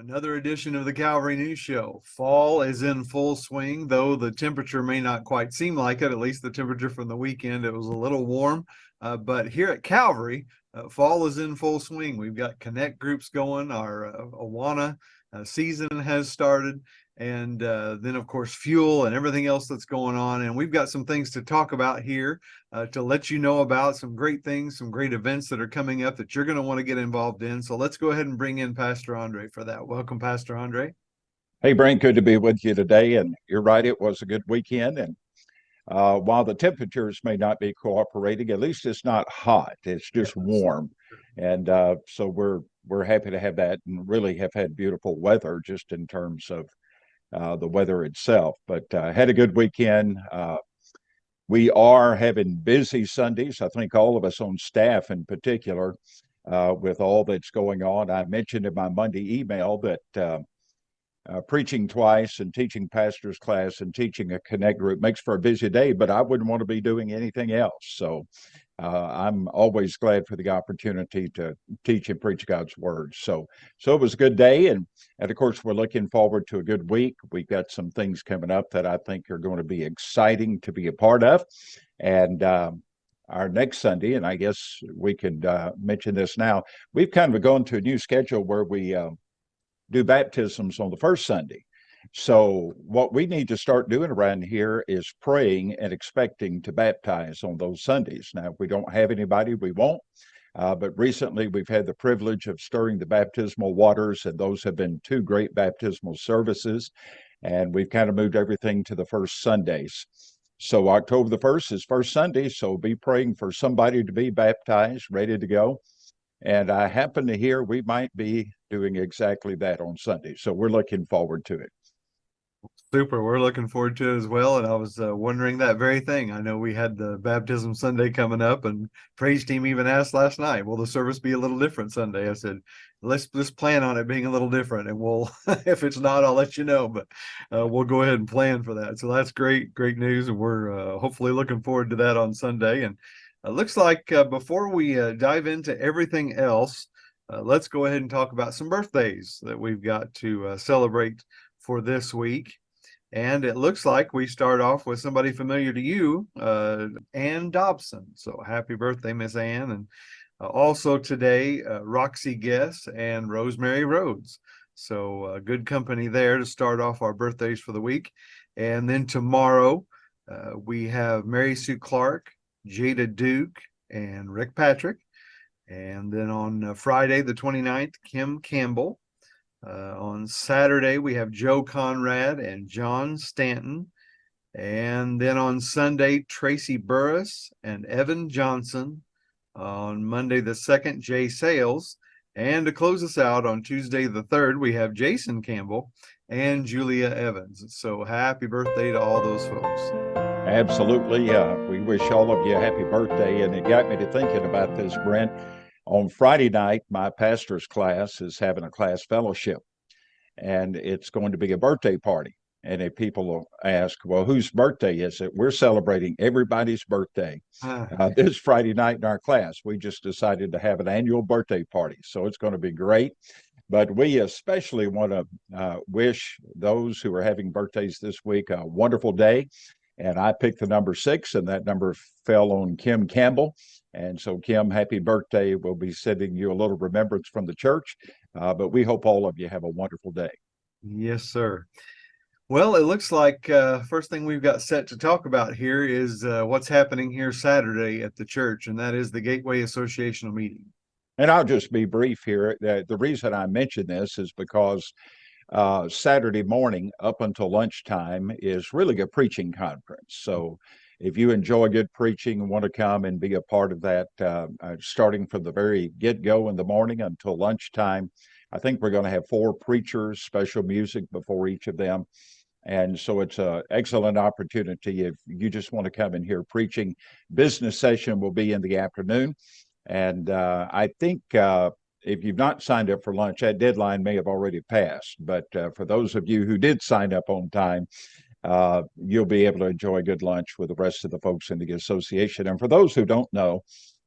Another edition of the Calvary News Show. Fall is in full swing, though the temperature may not quite seem like it. At least the temperature from the weekend, it was a little warm. But here at Calvary, fall is in full swing. We've got connect groups going. Our Awana season has started. And then, of course, fuel and everything else that's going on. And we've got some things to talk about here to let you know about some great things, some great events that are coming up that you're going to want to get involved in. So let's go ahead and bring in Pastor Andre for that. Welcome, Pastor Andre. Hey, Brent, good to be with you today. And you're right, it was a good weekend. And while the temperatures may not be cooperating, at least it's not hot. It's just warm. And so we're happy to have that and really have had beautiful weather just in terms of the weather itself. But had a good weekend. We are having busy Sundays. I think all of us on staff in particular, with all that's going on. I mentioned in my Monday email that preaching twice and teaching pastor's class and teaching a connect group makes for a busy day, but I wouldn't want to be doing anything else. So I'm always glad for the opportunity to teach and preach God's word. So it was a good day. And of course, we're looking forward to a good week. We've got some things coming up that I think are going to be exciting to be a part of. And our next Sunday, and I guess we could mention this now, we've kind of gone to a new schedule where we do baptisms on the first Sunday. So what we need to start doing around here is praying and expecting to baptize on those Sundays. Now, if we don't have anybody, we won't. But recently we've had the privilege of stirring the baptismal waters, and those have been two great baptismal services. And we've kind of moved everything to the first Sundays. So October the 1st is first Sunday. So be praying for somebody to be baptized, ready to go. And I happen to hear we might be doing exactly that on Sunday. So we're looking forward to it. Super. We're looking forward to it as well. And I was wondering that very thing. I know we had the baptism Sunday coming up, and praise team even asked last night, will the service be a little different Sunday? I said, let's plan on it being a little different, and we'll, if it's not, I'll let you know, but we'll go ahead and plan for that. So that's great news. And we're hopefully looking forward to that on Sunday. And it looks like before we dive into everything else, let's go ahead and talk about some birthdays that we've got to celebrate for this week. And it looks like we start off with somebody familiar to you, Ann Dobson. So happy birthday, Miss Ann. And also today, Roxy Guess and Rosemary Rhodes. So good company there to start off our birthdays for the week. And then tomorrow, we have Mary Sue Clark, Jada Duke, and Rick Patrick. And then on Friday, the 29th, Kim Campbell. On Saturday, we have Joe Conrad and John Stanton. And then on Sunday, Tracy Burris and Evan Johnson. On Monday, the 2nd, Jay Sales. And to close us out on Tuesday, the 3rd, we have Jason Campbell and Julia Evans. So happy birthday to all those folks. Absolutely. We wish all of you a happy birthday. And it got me to thinking about this, Brent. On Friday night, my pastor's class is having a class fellowship, and it's going to be a birthday party. And if people will ask, well, whose birthday is it? We're celebrating everybody's birthday this Friday night in our class. We just decided to have an annual birthday party. So it's going to be great. But we especially want to wish those who are having birthdays this week a wonderful day. And I picked the number 6, and that number fell on Kim Campbell. And so, Kim, happy birthday. We'll be sending you a little remembrance from the church, but we hope all of you have a wonderful day. Yes, sir. Well, it looks like first thing we've got set to talk about here is what's happening here Saturday at the church, and that is the Gateway Associational meeting. And I'll just be brief here. The reason I mention this is because Saturday morning up until lunchtime is really a preaching conference. So if you enjoy good preaching and want to come and be a part of that, starting from the very get-go in the morning until lunchtime, I think we're going to have 4 preachers, special music before each of them. And so it's an excellent opportunity if you just want to come and hear preaching. Business session will be in the afternoon. And I think if you've not signed up for lunch, that deadline may have already passed. But for those of you who did sign up on time, you'll be able to enjoy a good lunch with the rest of the folks in the association. And for those who don't know,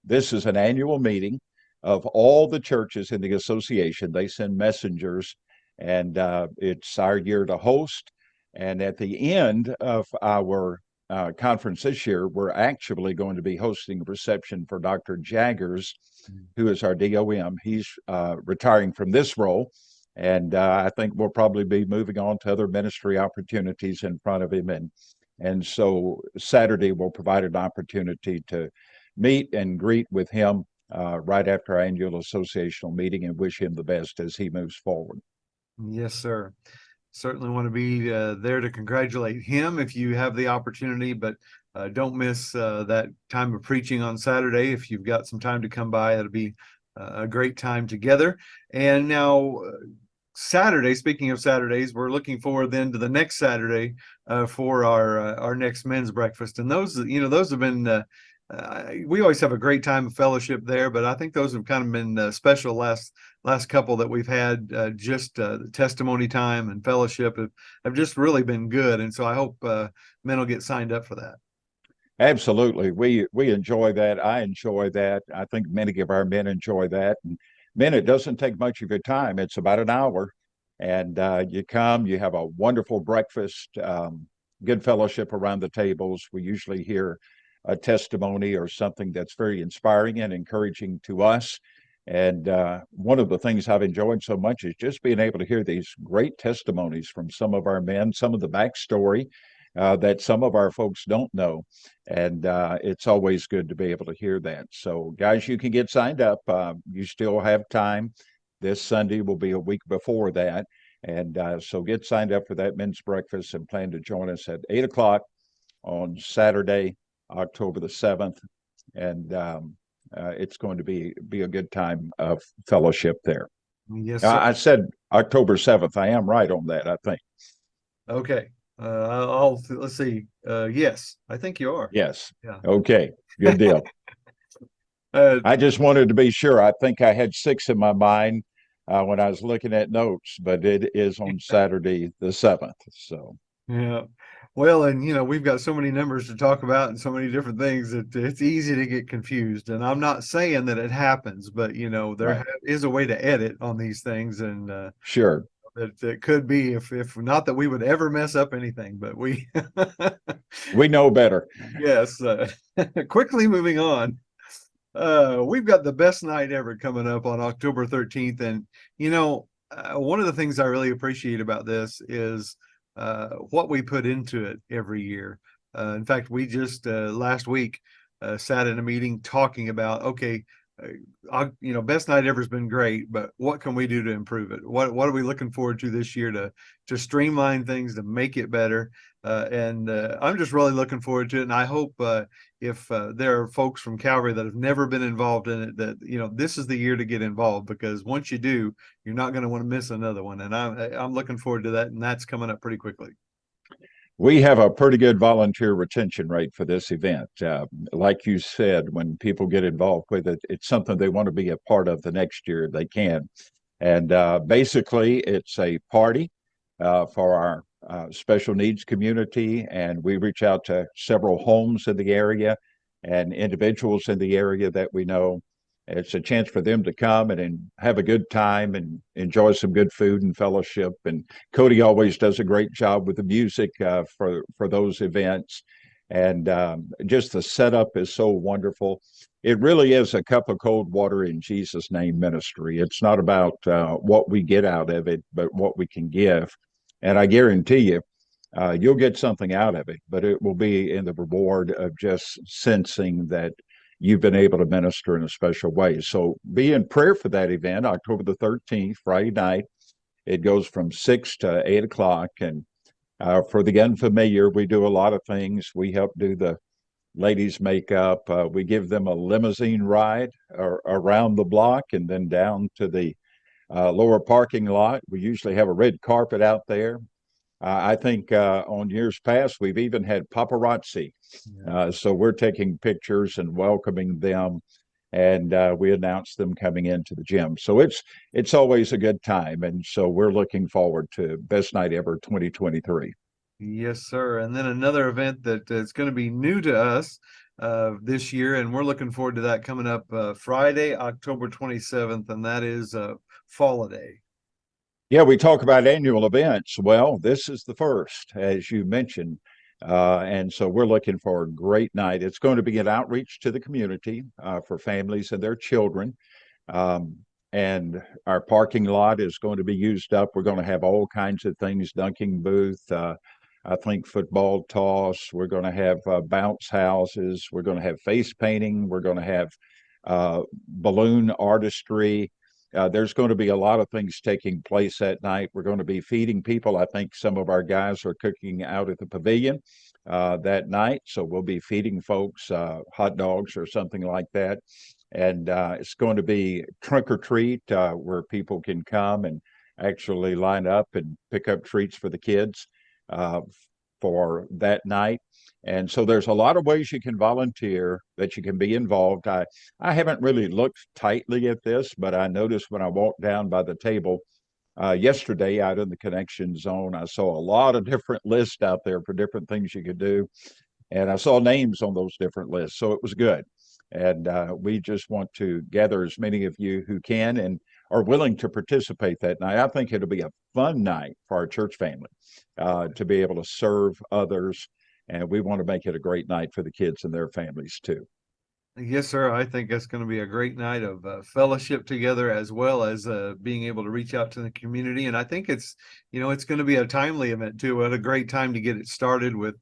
this is an annual meeting of all the churches in the association. They send messengers and it's our year to host. And at the end of our conference this year, we're actually going to be hosting a reception for Dr. Jaggers, who is our DOM. He's retiring from this role, and I think we'll probably be moving on to other ministry opportunities in front of him. And so Saturday will provide an opportunity to meet and greet with him right after our annual associational meeting and wish him the best as he moves forward. Yes, sir. Certainly want to be there to congratulate him if you have the opportunity, but don't miss that time of preaching on Saturday. If you've got some time to come by, it'll be a great time together. And now Saturday, speaking of Saturdays, we're looking forward then to the next Saturday for our next men's breakfast. And those, those have been we always have a great time of fellowship there, but I think those have kind of been special last couple that we've had. Just the testimony time and fellowship have just really been good, and so I hope men will get signed up for that. Absolutely. We enjoy that. I enjoy that. I think many of our men enjoy that. And men, it doesn't take much of your time. It's about an hour. And you come, you have a wonderful breakfast, good fellowship around the tables. We usually hear a testimony or something that's very inspiring and encouraging to us. And one of the things I've enjoyed so much is just being able to hear these great testimonies from some of our men, some of the backstory that some of our folks don't know. And it's always good to be able to hear that. So, guys, you can get signed up. You still have time. This Sunday will be a week before that. And so get signed up for that men's breakfast and plan to join us at 8 o'clock on Saturday, October the 7th. And it's going to be a good time of fellowship there. Yes, sir. I said October 7th. I am right on that, I think. Okay. Let's see. Yes, I think you are. Yes. Yeah. Okay. Good deal. I just wanted to be sure. I think I had 6 in my mind when I was looking at notes, but it is on Saturday the 7th. So, yeah. Well, and we've got so many numbers to talk about and so many different things that it's easy to get confused. And I'm not saying that it happens, but right. is a way to edit on these things, and Sure. it could be if not that we would ever mess up anything, but we We know better. yes. Quickly moving on. We've got the best night ever coming up on October 13th, and one of the things I really appreciate about this is what we put into it every year. In fact, we just last week sat in a meeting talking about, okay, best night ever has been great, but what can we do to improve it? What are we looking forward to this year to streamline things, to make it better? And I'm just really looking forward to it. And I hope if there are folks from Calvary that have never been involved in it, that this is the year to get involved, because once you do, you're not going to want to miss another one. And I'm looking forward to that, and that's coming up pretty quickly. We have a pretty good volunteer retention rate for this event. Like you said, when people get involved with it, it's something they want to be a part of the next year, they can. And basically, it's a party for our special needs community. And we reach out to several homes in the area and individuals in the area that we know. It's a chance for them to come and have a good time and enjoy some good food and fellowship. And Cody always does a great job with the music for those events. And just the setup is so wonderful. It really is a cup of cold water in Jesus' name ministry. It's not about what we get out of it, but what we can give. And I guarantee you, you'll get something out of it, but it will be in the reward of just sensing that you've been able to minister in a special way. So be in prayer for that event, October the 13th, Friday night. It goes from 6 to 8 o'clock. And for the unfamiliar, we do a lot of things. We help do the ladies' makeup. We give them a limousine ride around the block and then down to the lower parking lot. We usually have a red carpet out there. I think on years past, we've even had paparazzi. So we're taking pictures and welcoming them, and we announce them coming into the gym. So it's always a good time. And so we're looking forward to Best Night Ever 2023. Yes, sir. And then another event that is going to be new to us this year, and we're looking forward to that coming up Friday, October 27th, and that is Fall Day. Yeah, we talk about annual events. Well, this is the first, as you mentioned. And so we're looking for a great night. It's going to be an outreach to the community for families and their children. Um, and our parking lot is going to be used up. We're going to have all kinds of things, dunking booth, I think football toss. We're going to have bounce houses. We're going to have face painting. We're going to have balloon artistry. There's going to be a lot of things taking place that night. We're going to be feeding people. I think some of our guys are cooking out at the pavilion that night. So we'll be feeding folks hot dogs or something like that. And it's going to be trunk or treat where people can come and actually line up and pick up treats for the kids uh, for that night. And so there's a lot of ways you can volunteer, that you can be involved. I haven't really looked tightly at this, but I noticed when I walked down by the table yesterday out in the connection zone, I saw a lot of different lists out there for different things you could do. And I saw names on those different lists. So it was good. And we just want to gather as many of you who can and are willing to participate that night. I think it'll be a fun night for our church family to be able to serve others. And we want to make it a great night for the kids and their families too. Yes, sir. I think that's going to be a great night of fellowship together, as well as being able to reach out to the community. And I think it's going to be a timely event too. What a great time to get it started with.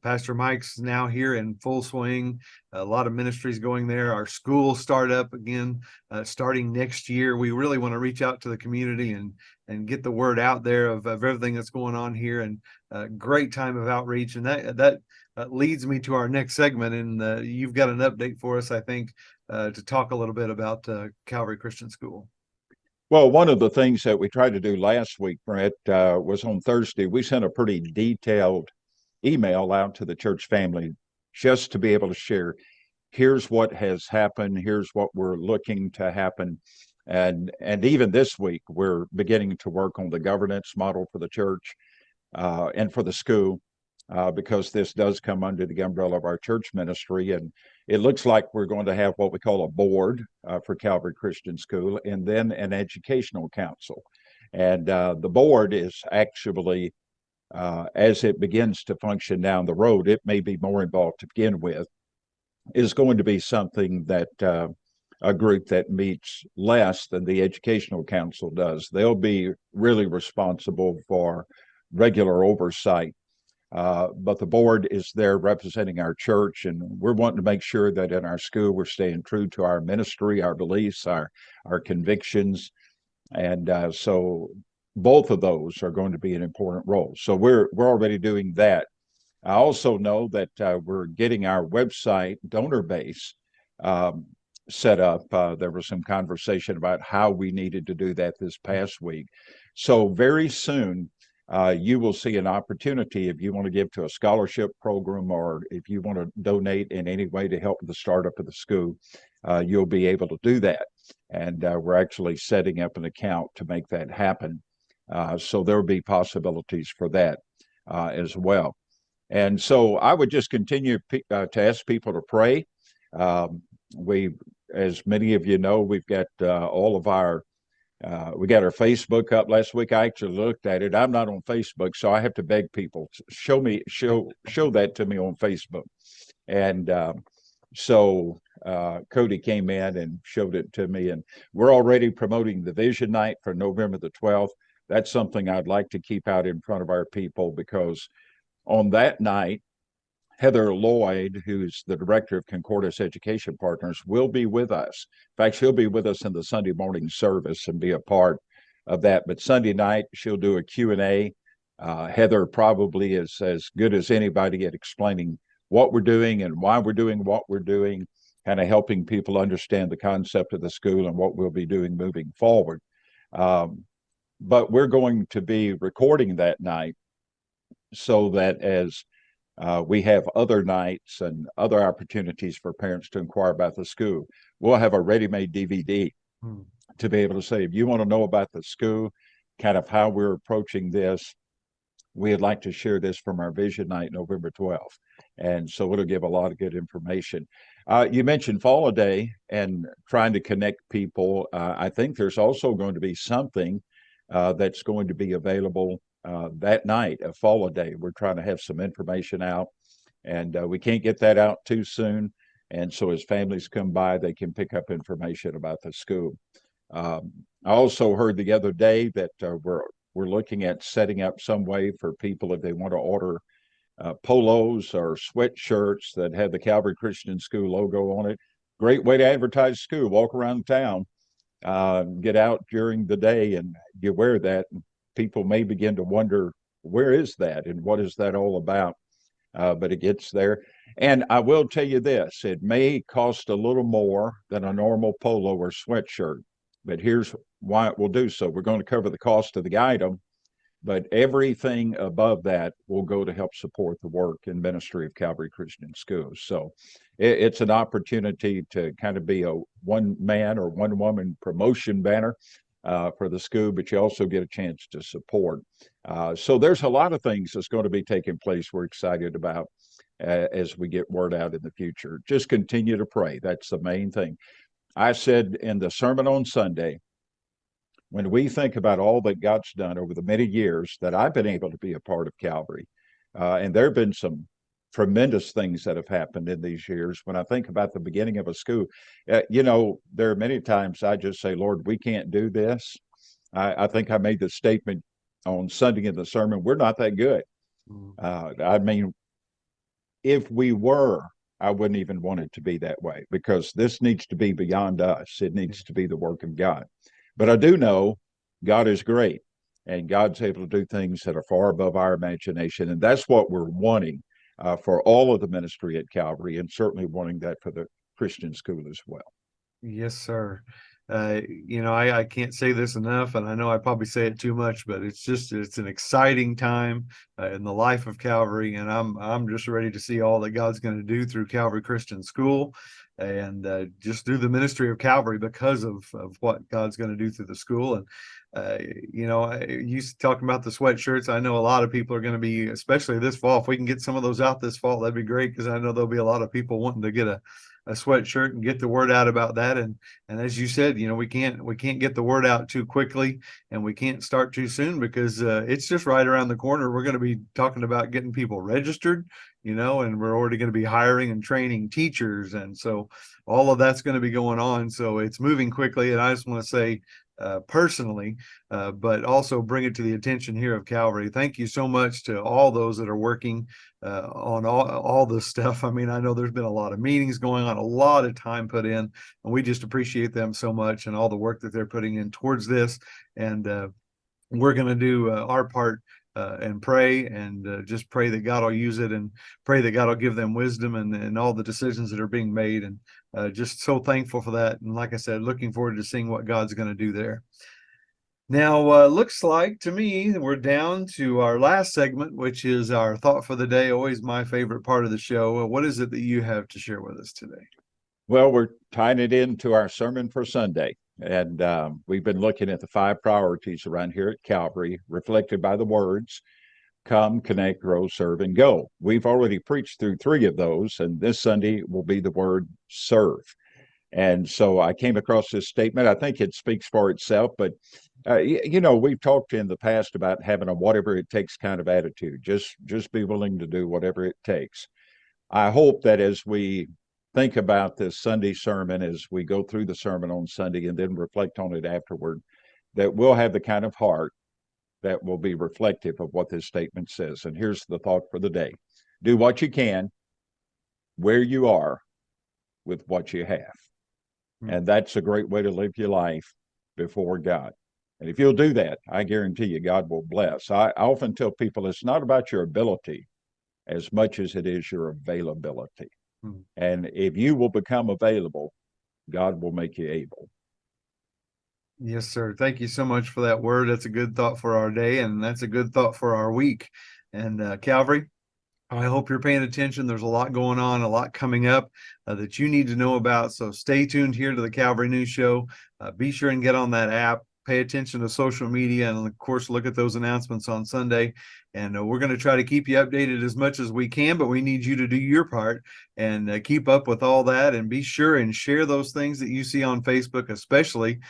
Pastor Mike's now here in full swing. A lot of ministries going there. Our school start up again, starting next year. We really want to reach out to the community and get the word out there of everything that's going on here. And great time of outreach. And that leads me to our next segment. And you've got an update for us, I think, to talk a little bit about Calvary Christian School. Well, one of the things that we tried to do last week, Brett, was on Thursday. We sent a pretty detailed email out to the church family just to be able to share, here's what has happened, here's what we're looking to happen. And even this week, we're beginning to work on the governance model for the church and for the school. Because this does come under the umbrella of our church ministry. And it looks like we're going to have what we call a board for Calvary Christian School, and then an educational council. And the board is actually, as it begins to function down the road, it may be more involved to begin with, is going to be something that a group that meets less than the educational council does. They'll be really responsible for regular oversight, but the board is there representing our church, and we're wanting to make sure that in our school we're staying true to our ministry, our beliefs, our convictions, and so both of those are going to be an important role. So we're already doing that. I also know that we're getting our website donor base um, set up. There was some conversation about how we needed to do that this past week. So very soon, you will see an opportunity if you want to give to a scholarship program or if you want to donate in any way to help the startup of the school, you'll be able to do that. And we're actually setting up an account to make that happen. So there will be possibilities for that as well. And so I would just continue to ask people to pray. Um, we, as many of you know, we've got all of our we got our Facebook up last week. I actually looked at it. I'm not on Facebook, so I have to beg people to show that to me on Facebook. And so Cody came in and showed it to me, and we're already promoting the Vision Night for November the 12th. That's something I'd like to keep out in front of our people, because on that night, Heather Lloyd, who's the director of Concordus Education Partners, will be with us. In fact, she'll be with us in the Sunday morning service and be a part of that. But Sunday night, she'll do a Q&A. Heather probably is as good as anybody at explaining what we're doing and why we're doing what we're doing, kind of helping people understand the concept of the school and what we'll be doing moving forward. But we're going to be recording that night so that as we have other nights and other opportunities for parents to inquire about the school, we'll have a ready-made DVD to be able to say, if you want to know about the school, kind of how we're approaching this, we'd like to share this from our Vision Night, November 12th. And so it'll give a lot of good information. You mentioned Fall Day and trying to connect people. I think there's also going to be something that's going to be available that night, a fall day. We're trying to have some information out, and we can't get that out too soon. And so as families come by, they can pick up information about the school. I also heard the other day that we're looking at setting up some way for people if they want to order polos or sweatshirts that have the Calvary Christian School logo on it. Great way to advertise school. Walk around town, get out during the day, and you wear that. And people may begin to wonder, where is that and what is that all about? But it gets there. And I will tell you this, it may cost a little more than a normal polo or sweatshirt, but here's why it will do so. We're going to cover the cost of the item, but everything above that will go to help support the work and ministry of Calvary Christian Schools. So it's an opportunity to kind of be a one man or one woman promotion banner for the school, but you also get a chance to support. So there's a lot of things that's going to be taking place we're excited about as we get word out in the future. Just continue to pray. That's the main thing. I said in the sermon on Sunday, when we think about all that God's done over the many years that I've been able to be a part of Calvary, and there have been some tremendous things that have happened in these years. When I think about the beginning of a school, there are many times I just say, Lord, we can't do this. I think I made the statement on Sunday in the sermon, we're not that good. I mean, if we were, I wouldn't even want it to be that way, because this needs to be beyond us. It needs to be the work of God. But I do know God is great, and God's able to do things that are far above our imagination. And that's what we're wanting for all of the ministry at Calvary, and certainly wanting that for the Christian school as well. Yes, sir. I can't say this enough, and I know I probably say it too much, but it's an exciting time in the life of Calvary, and I'm just ready to see all that God's going to do through Calvary Christian School, and just through the ministry of Calvary because of what God's going to do through the school. And you talking about the sweatshirts. I know a lot of people are going to be, especially this fall. If we can get some of those out this fall, that'd be great, because I know there'll be a lot of people wanting to get a sweatshirt and get the word out about that. And as you said, we can't get the word out too quickly, and we can't start too soon, because it's just right around the corner. We're going to be talking about getting people registered, and we're already going to be hiring and training teachers. And so all of that's going to be going on. So it's moving quickly. And I just want to say, personally, but also bring it to the attention here of Calvary. Thank you so much to all those that are working on all this stuff. I mean, I know there's been a lot of meetings going on, a lot of time put in, and we just appreciate them so much and all the work that they're putting in towards this. And we're going to do our part and pray, and just pray that God will use it, and pray that God will give them wisdom and all the decisions that are being made. And just so thankful for that. And like I said, looking forward to seeing what God's going to do there. Now, looks like to me we're down to our last segment, which is our thought for the day. Always my favorite part of the show. What is it that you have to share with us today? Well, we're tying it into our sermon for Sunday. And we've been looking at the 5 priorities around here at Calvary, reflected by the words, come, connect, grow, serve, and go. We've already preached through 3 of those, and this Sunday will be the word serve. And so I came across this statement. I think it speaks for itself, but we've talked in the past about having a whatever it takes kind of attitude. Just be willing to do whatever it takes. I hope that as we think about this Sunday sermon, as we go through the sermon on Sunday and then reflect on it afterward, that we'll have the kind of heart that will be reflective of what this statement says. And here's the thought for the day. Do what you can, where you are, with what you have. And that's a great way to live your life before God. And if you'll do that, I guarantee you God will bless. I often tell people it's not about your ability as much as it is your availability. And if you will become available, God will make you able. Yes, sir. Thank you so much for that word. That's a good thought for our day, and that's a good thought for our week. And Calvary, I hope you're paying attention. There's a lot going on, a lot coming up that you need to know about. So stay tuned here to the Calvary News Show. Be sure and get on that app. pay attention to social media, and of course, look at those announcements on Sunday. And we're going to try to keep you updated as much as we can, but we need you to do your part and keep up with all that, and be sure and share those things that you see on Facebook, especially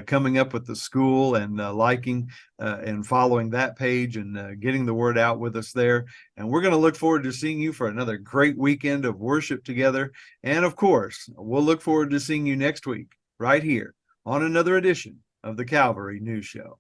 coming up with the school and liking and following that page and getting the word out with us there. And we're going to look forward to seeing you for another great weekend of worship together. And of course, we'll look forward to seeing you next week right here on another edition of the Calvary News Show.